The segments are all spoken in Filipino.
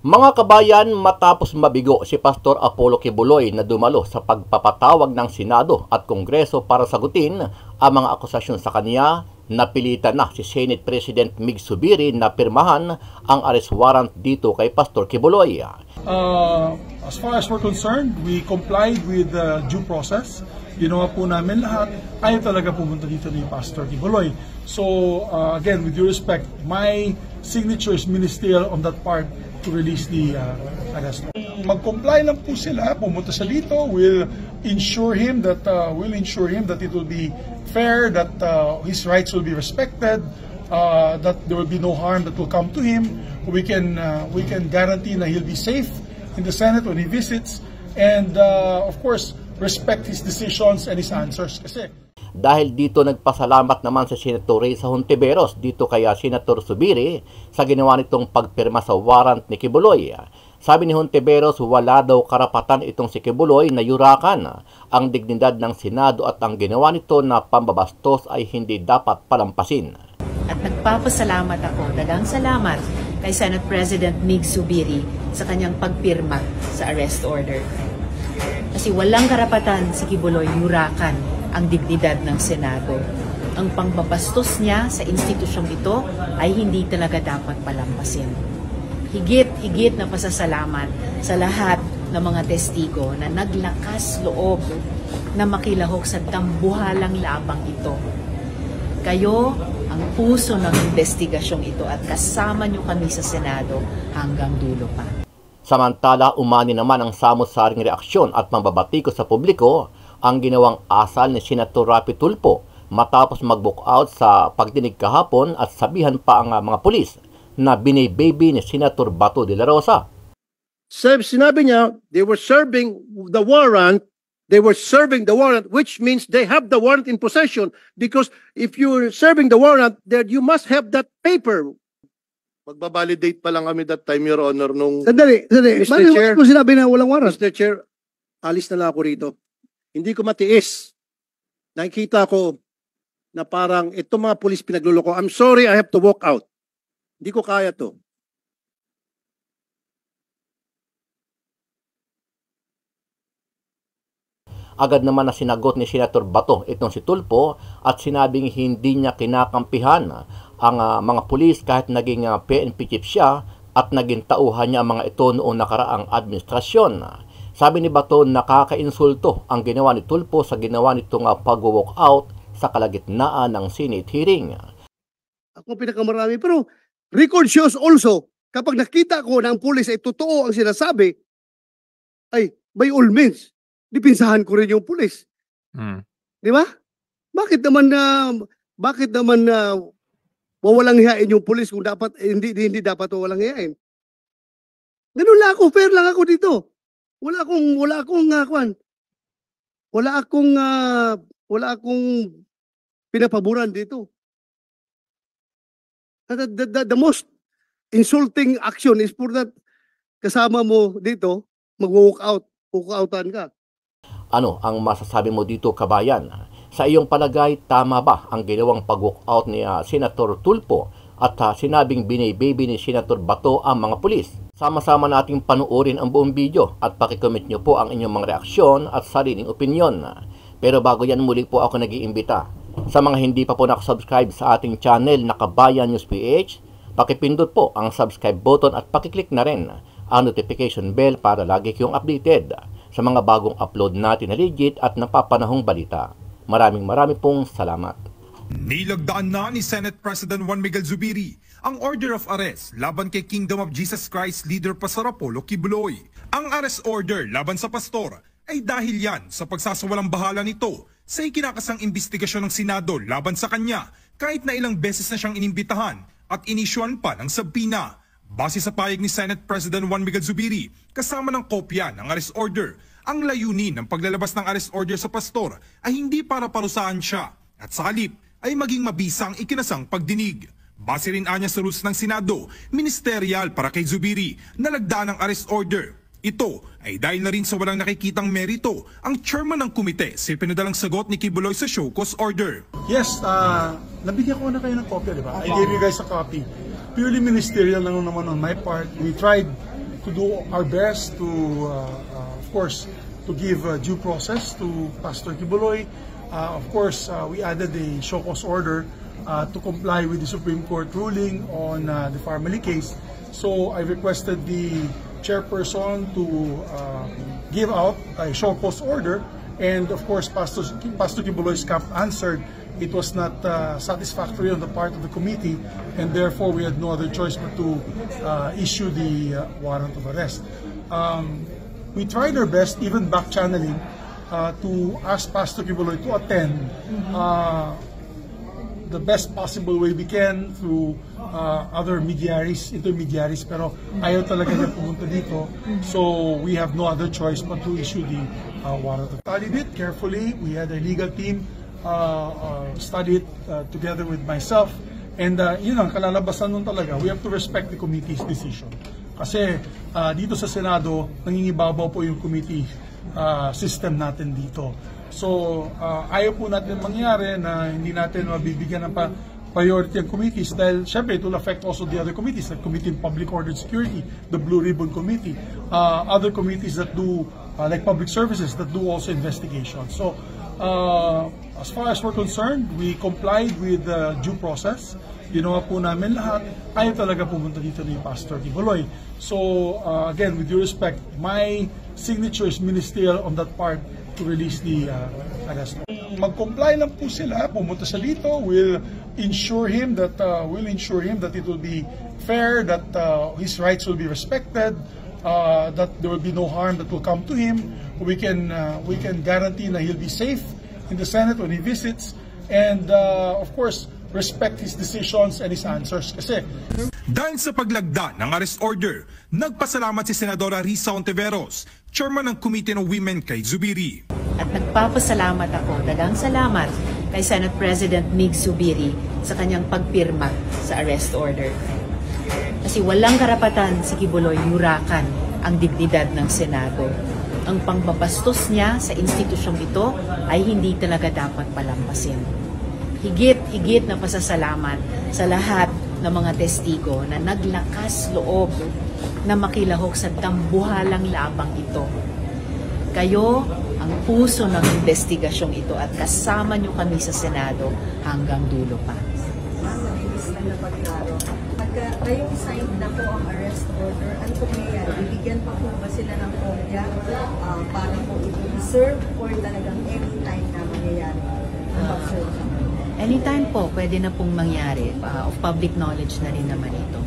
Mga kabayan, matapos mabigo si Pastor Apollo Kibuloy na dumalo sa pagpapatawag ng Senado at Kongreso para sagutin ang mga akusasyon sa kanya, napilitan na si Senate President Mig Zubiri na pirmahan ang arrest warrant dito kay Pastor Kibuloy. As far as we're concerned, we complied with the due process. Ginawa po namin lahat. Ayaw talaga pumunta dito ni Pastor Kibuloy. So, again, with due respect, my signature is ministerial on that part to release the arrest. Mag-comply lang po sila, pumunta sa dito, we'll ensure him that it will be fair, that his rights will be respected, that there will be no harm that will come to him. We can guarantee na he'll be safe in the Senate when he visits, and of course, respect his decisions and his answers kasi. Dahil dito nagpasalamat naman si Senator Risa Hontiveros dito kaya Senator Zubiri sa ginawa nitong pagpirma sa warrant ni Kibuloy. Sabi ni Hontiveros, wala daw karapatan itong si Kibuloy na yurakan ang dignidad ng Senado at ang ginawa nito na pambabastos ay hindi dapat palampasin. At nagpapasalamat ako, dagang salamat kay Senate President Mig Zubiri sa kanyang pagpirma sa arrest order. Kasi walang karapatan si Kibuloy yurakan ang dignidad ng Senado. Ang pangbabastos niya sa institusyong ito ay hindi talaga dapat palampasin. Higit na pasasalamat sa lahat ng mga testigo na naglakas loob na makilahok sa dambuhalang labang ito. Kayo ang puso ng investigasyong ito at kasama niyo kami sa Senado hanggang dulo pa. Samantala, umani naman ang samot-saring reaksyon at pambabatiko sa publiko ang ginawang asal ni Senator Rapi Tulfo matapos mag-book out sa pagdinig kahapon at sabihan pa ang mga pulis na binibaby ni Senator Bato de la Rosa. Sinabi niya, they were serving the warrant, which means they have the warrant in possession, because if you're serving the warrant, then you must have that paper. Magbabalidate pa lang kami that time, Your Honor, nung... Sandali. Mr. Chair, kung sinabi na walang warrant? Mr. Chair, alis na lang ako rito. Hindi ko matiis. Nakikita ko na parang itong mga pulis pinagluloko. I'm sorry, I have to walk out. Hindi ko kaya to. Agad naman na sinagot ni Senator Bato itong si Tulfo at sinabing hindi niya kinakampihan ang mga pulis kahit naging PNP chief siya at naging tauhan niya ang mga ito noong nakaraang administrasyon. Sabi ni Bato, nakakainsulto ang ginawa ni Tulfo sa ginawa nitong pag-walk out sa kalagitnaan ng Senate hearing. Ako pinakamarami, pero record shows also, kapag nakita ko na ang pulis ay totoo ang sinasabi, ay by all means, dipinsahan ko rin yung pulis. Di ba? Bakit naman wawalang hiyain yung pulis kung dapat hindi dapat wawalang hiyain? Ganun lang ako, fair lang ako dito. Wala akong pinapaboran dito. The most insulting action is for that kasama mo dito, mag-walk outan ka. Ano ang masasabi mo dito, kabayan? Sa iyong palagay, tama ba ang ginawang pag-walk out ni Senator Tulfo at sinabing binibaby ni Senator Bato ang mga pulis? Sama-sama nating panuorin ang buong video at pakicomment nyo po ang inyong mga reaksyon at sariling opinyon. Pero bago yan, muli po ako nag-iimbita. Sa mga hindi pa po nakasubscribe sa ating channel na Kabayan News PH, pakipindot po ang subscribe button at pakiclick na rin ang notification bell para lagi kayong updated sa mga bagong upload natin na legit at napapanahong balita. Maraming pong salamat. Nilagdaan na ni Senate President Juan Miguel Zubiri ang order of arrest laban kay Kingdom of Jesus Christ leader Pastor Apollo Kibuloy. Ang arrest order laban sa pastor ay dahil yan sa pagsasawalang bahala nito sa ikinakasang investigasyon ng Senado laban sa kanya kahit na ilang beses na siyang inimbitahan at inisyuan pa ng sabina. Base sa payag ni Senate President Juan Miguel Zubiri kasama ng kopya ng arrest order, ang layunin ng paglalabas ng arrest order sa pastor ay hindi para parusahan siya at sa halip ay maging mabisang ikinasang pagdinig. Base rin anya sa rules ng Senado, ministerial para kay Zubiri na lagdaan ng arrest order. Ito ay dahil na rin sa walang nakikitang merito ang chairman ng komite sa pinadalang sagot ni Kibuloy sa show cause order. Yes, nabigyan ko na kayo ng kopya, di ba? I gave you guys a copy. Purely ministerial lang naman on my part. We tried to do our best to, of course, to give due process to Pastor Kibuloy. Of course, we added a show cause order to comply with the Supreme Court ruling on the family case. So I requested the chairperson to give out a show cause order, and of course, Pastor Kibuloy's camp answered it was not satisfactory on the part of the committee, and therefore we had no other choice but to issue the warrant of arrest. We tried our best, even back channeling, to ask Pastor Kibuloy to attend the best possible way we can through other intermediaries, pero ayaw talaga niya pumunta dito. So we have no other choice but to issue the warrant. Studied it carefully. We had a legal team study it together with myself, and yun ang kalalabasan nun talaga. We have to respect the committee's decision. Kasi dito sa Senado, nangingibabaw po yung committee system natin dito. So ayaw po natin mangyari na hindi natin mabibigyan ng priority ang committees, dahil syempre it will affect also the other committees, like Committee on Public Order and Security, the Blue Ribbon Committee, other committees that do like Public Services that do also investigations. So as far as we're concerned, we complied with due process. Ginawa po namin lahat. Ayaw talaga pumunta dito ni Pastor Kibuloy. So again, with due respect, my signature is ministerial on that part to release the arrest. Mag-comply lang po sila, pumunta siya dito. We'll ensure him that it will be fair, that his rights will be respected, that there will be no harm that will come to him. We can guarantee na he'll be safe in the Senate when he visits, and of course respect his decisions and his answers. Kasi dahil sa paglagda ng arrest order, nagpasalamat si Senadora Risa Ontiveros, chairman ng Committee on Women kay Zubiri. At nagpapasalamat ako, dagang salamat kay Senate President Mig Zubiri sa kanyang pagpirma sa arrest order. Kasi walang karapatan si Kibuloy yurakan ang dignidad ng Senado. Ang pangbabastos niya sa institusyong ito ay hindi talaga dapat palampasin. Higit na pasasalamat sa lahat ng mga testigo na naglakas loob na makilahok sa dambuhalang labang ito. Kayo ang puso ng investigasyong ito at kasama nyo kami sa Senado hanggang dulo pa. Ngayong sign na po ang arrest order, ano po mayayari? Bibigyan pa po ba sila ng kopya para po i-serve or talagang anytime na mangyayari? Anytime po, pwede na pong mangyari. Of public knowledge na rin naman ito.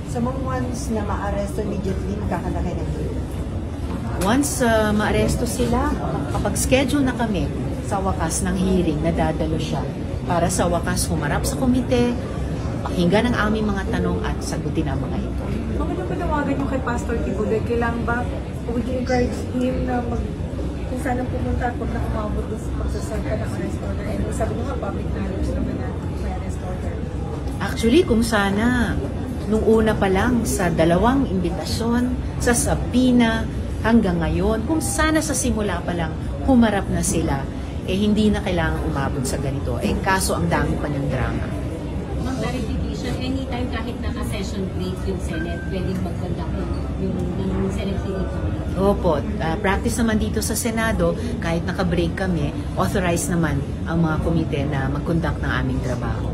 Sa mga ones na ma-arresto immediately, magkakalaki ng hearing? Once ma-aresto sila, kapag schedule na kami sa wakas ng hearing, nadadalo siya para sa wakas humarap sa komite, pakinggan ang aming mga tanong at sagutin ang mga ito. Kung ano panawagan nyo kay Pastor Kibuloy, kailangan ba would you encourage him na kung saan pumunta at huwag na umabot sa pagsasarta ng arrest order? And sabi mo nga, public knowledge naman na may arrest order. Actually, kung sana, nung una pa lang sa 2 imbitasyon, sa Sabina, hanggang ngayon, kung sana sa simula pa lang humarap na sila, hindi na kailangan umabot sa ganito. Kaso ang dami pa ng drama. Mga clarification, anytime kahit naka-session break yung Senate, pwedeng mag-conduct yung Senate hearing. Opo, practice naman dito sa Senado, kahit naka-break kami, authorized naman ang mga komite na mag-conduct ng aming trabaho.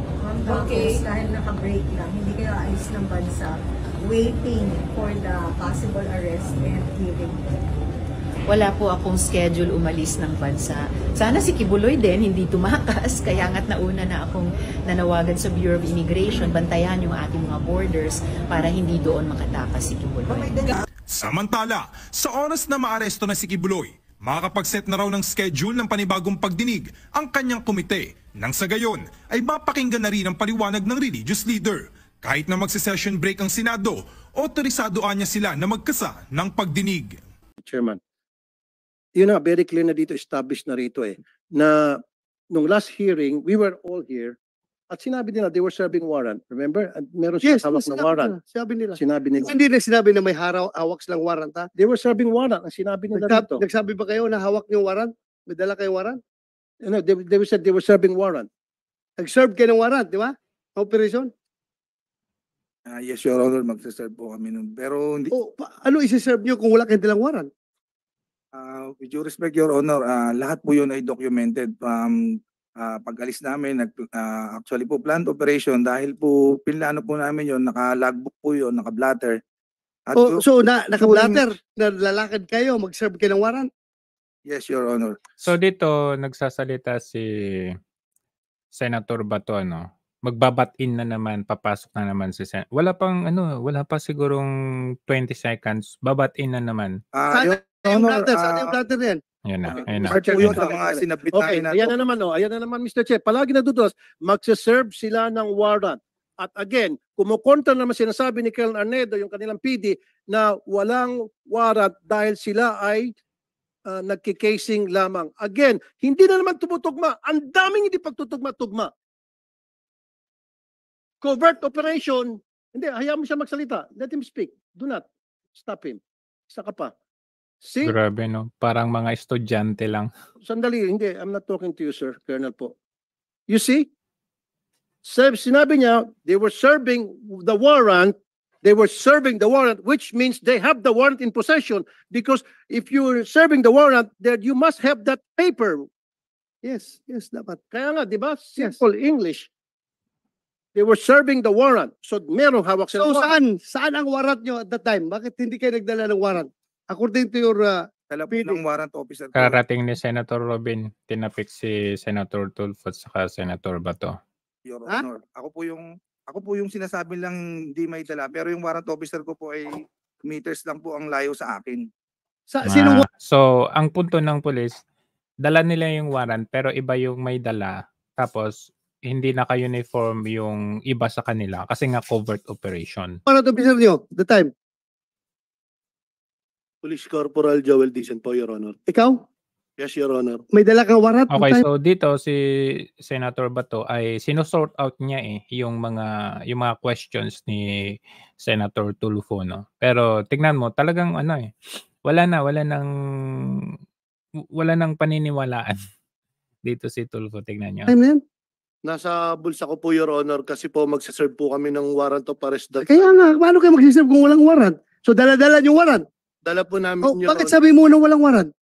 Okay, dahil naka-break lang, hindi kayo aalis ng bansa, waiting for the possible arrest and hearing. Wala po akong schedule umalis ng bansa. Sana si Kibuloy din hindi tumakas, kaya nga't nauna na akong nanawagan sa Bureau of Immigration, bantayan yung ating mga borders para hindi doon makatakas si Kibuloy. Samantala, sa oras na maaresto na si Kibuloy, makakapag-set na raw ng schedule ng panibagong pagdinig ang kanyang komite. Nang sa gayon, ay mapakinggan na rin ang paliwanag ng religious leader. Kahit na magse-session break ang Senado, otorisadoan niya sila na magkasa ng pagdinig. Chairman, yun na, very clear na dito, established na rito na nung last hearing, we were all here, at sinabi nila, they were serving warrant. Remember? Meron Yes, hawak na warrant. Sinabi nila. Sinabi nila. Hindi na sinabi na may hawak silang warrant, ha? They were serving warrant. Ang sinabi nila dito. Nagsabi ba kayo na hawak yung warrant? May dala kayong warrant? No, they said they were serving warrant. Nag-serve kayo ng warrant, di ba? Operation? Yes, Your Honor, magsaserve po kami nun. Pero hindi, O, ano isi-serve nyo kung wala kayong dalang warrant? with due respect, Your Honor, lahat po yun ay documented from pag-alis namin. Actually po, planned operation dahil po pinlano po namin yun, naka-logbook po yun, naka-blatter. At O, so, naka-blatter, na lalakad kayo, mag-serve kayo ng warrant? Yes, Your Honor. So dito nagsasalita si Senator Bato, ano, magbabat-in na naman, papasok na naman si wala pa sigurong 20 seconds, babat-in na naman. Your Yung Honor, blatter, saan yung blatter na yan? Ayan na, ayan na. part po yun sa mga sinabit Okay, namin na ayan na naman, ayan na naman, Mr. Chair. Palagi natutulas, magsaserve sila ng warrant. At again, kumukontra naman sinasabi ni Colonel Arnedo, yung kanilang PD, na walang warrant dahil sila ay nagkikasing lamang. Again, hindi na naman tumutugma. Ang daming hindi pagtutugma-tugma. Covert operation, hindi, hayaan mo siya magsalita. Let him speak. Do not stop him. Isa ka pa. See? Grabe, no? Parang mga estudyante lang. Sandali, hindi. I'm not talking to you, sir. Colonel po. You see? Sinabi niya, they were serving the warrant. They were serving the warrant, which means they have the warrant in possession. Because if you're serving the warrant, then you must have that paper. Yes, dapat. Kaya nga, di ba? Simple English. They were serving the warrant. So, merong hawak sila. So, saan ang warrant nyo at that time? Bakit hindi kayo nagdala ng warrant? According to your dala po ng warrant officer. Karating ni Senator Robin, tinapik si Senator Tulfo at saka Senator Bato. Your Honor, ako po yung sinasabi lang hindi may dala, pero yung warrant officer ko po ay meters lang po ang layo sa akin. So, ang punto ng pulis, dala nila yung warrant pero iba yung may dala. Tapos, hindi naka-uniform yung iba sa kanila kasi nga covert operation. warrant officer nyo, the time? Police Corporal Joel Dicen po, Your Honor. Ikaw? Yes, Your Honor. May dala kang warrant? Okay, so dito si Senator Bato ay sinusort out niya yung mga questions ni Senator Tulfo, no. Pero tignan mo, talagang wala nang paniniwalaan dito si Tulfo, tignan niyo. Time na yan? Nasa bulsa ko po, Your Honor, kasi po magsaserve po kami ng warrant of arrest. Kaya nga, paano kayo magsiserve kung walang warrant? So dala-dala yung warrant? Dala po namin, Your Bakit Honor. sabi mo na walang warrant?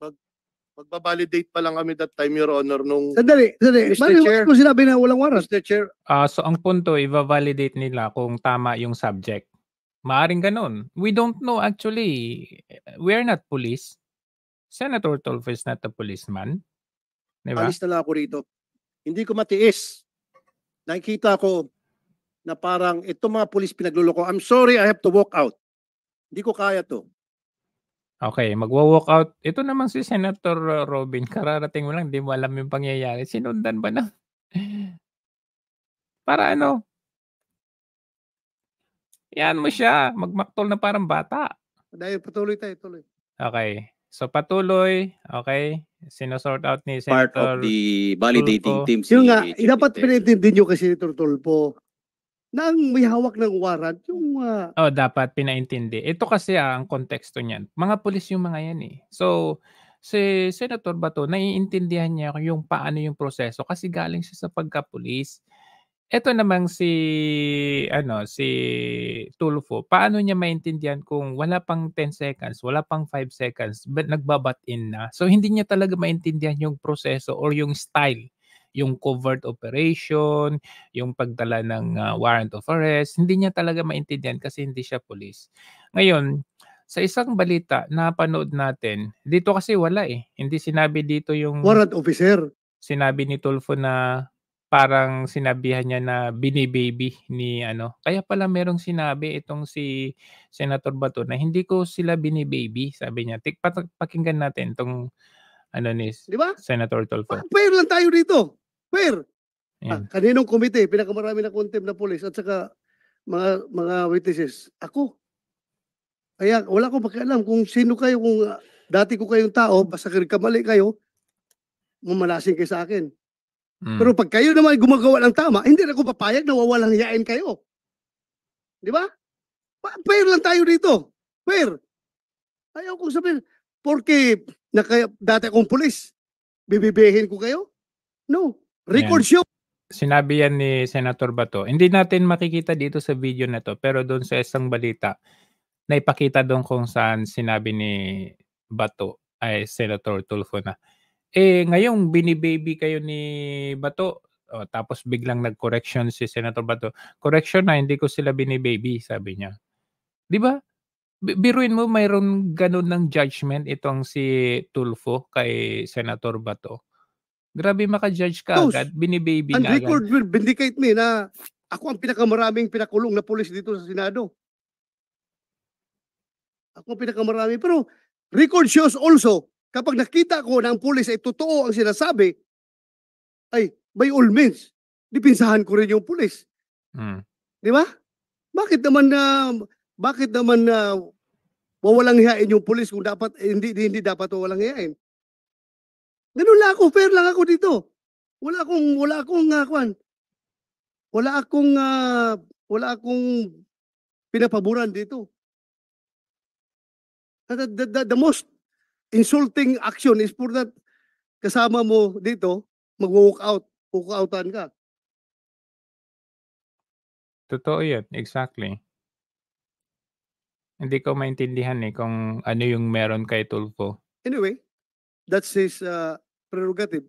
Magbabalidate pa lang kami that time, Your Honor, nung... Sandali. Mr. Chair. Bakit mo sinabi na walang warrant? Mr. Chair, So ang punto, i-validate nila kung tama yung subject. Maaring ganun. We don't know actually. We're not police. Senator Tulfo is not a policeman. Diba? alis na lang ako rito. Hindi ko matiis. Nakikita ko na parang itong mga pulis pinagluloko. I'm sorry, I have to walk out. Hindi ko kaya to. Okay, magwa-walk out. Ito naman si Senator Robin. Kararating mo lang, di mo alam yung pangyayari. Sinundan ba na? Para ano? Yan mo siya. Magmaktol na parang bata. Dahil patuloy tayo, tuloy. Okay. So patuloy. Okay. Sinosort out ni Part Senator of the validating Tulfo. team. Yung nga, dapat pinintindi nyo kasi Senator Tulfo na ang may hawak ng warrant, yung... Dapat pinaintindi. Ito kasi ang konteksto niyan. Mga pulis yung mga yan eh. So, si Senator Bato, naiintindihan niya yung paano yung proseso kasi galing siya sa pagka-pulis. Ito namang si Tulfo, paano niya maintindihan kung wala pang 10 seconds, wala pang 5 seconds, but nagbabat-in na. So, hindi niya talaga maintindihan yung proseso or yung style, yung covert operation, yung pagdala ng warrant of arrest. Hindi niya talaga maintindihan kasi hindi siya pulis. Ngayon, sa isang balita na panood natin, dito kasi wala eh. Hindi sinabi dito yung... Warrant officer. Sinabi ni Tulfo na parang sinabihan niya na binibaby ni Kaya pala merong sinabi itong si Senator Bato na hindi ko sila binibaby, sabi niya. Pakinggan natin itong ni Diba? Senator Tulfo. Fair lang tayo dito. Fair. Yan. Kaninong komite, pinakamarami na contempt na police at saka mga witnesses. Ako. Kaya wala ko pakialam kung sino kayo, kung dati ko kayong tao, basta kamali kayo, mamalasing kayo sa akin. Pero pag kayo naman gumagawa ng tama, hindi na ako papayag na wawalang hiyain kayo. Di ba? Fair lang tayo dito. Fair. Ayaw kong sabihin, porque dati akong pulis, bibibihin ko kayo? No. Record show. sinabi yan ni Senator Bato. Hindi natin makikita dito sa video na 'to, pero doon sa isang balita, naipakita doon kung saan sinabi ni Bato ay Senator Tulfo na, ngayong bini-baby kayo ni Bato, tapos biglang nag-correction si Senator Bato, "Correction na, hindi ko sila bini-baby," sabi niya. 'Di ba? Biruin mo mayroon gano'n ng judgment itong si Tulfo kay Senator Bato. Grabe maka-judge Those, kaagad, bini-baby and na agad. record will vindicate me na ako ang pinakamaraming pinakulong na pulis dito sa Senado. Ako ang pinakamarami. Pero record shows also, kapag nakita ko na ang pulis ay totoo ang sinasabi, ay by all means, dipinsahan ko rin yung pulis. Di ba? Bakit naman wawalang hiyain yung pulis kung dapat hindi dapat wawalang hiyain? Ganun lang ako, fair lang ako dito. Wala akong pinapaboran dito. The most insulting action is for that kasama mo dito, mag-walk outan ka. Totoo yan, exactly. Hindi ko maintindihan kung ano yung meron kay Tulfo. Anyway, that's his prerogative.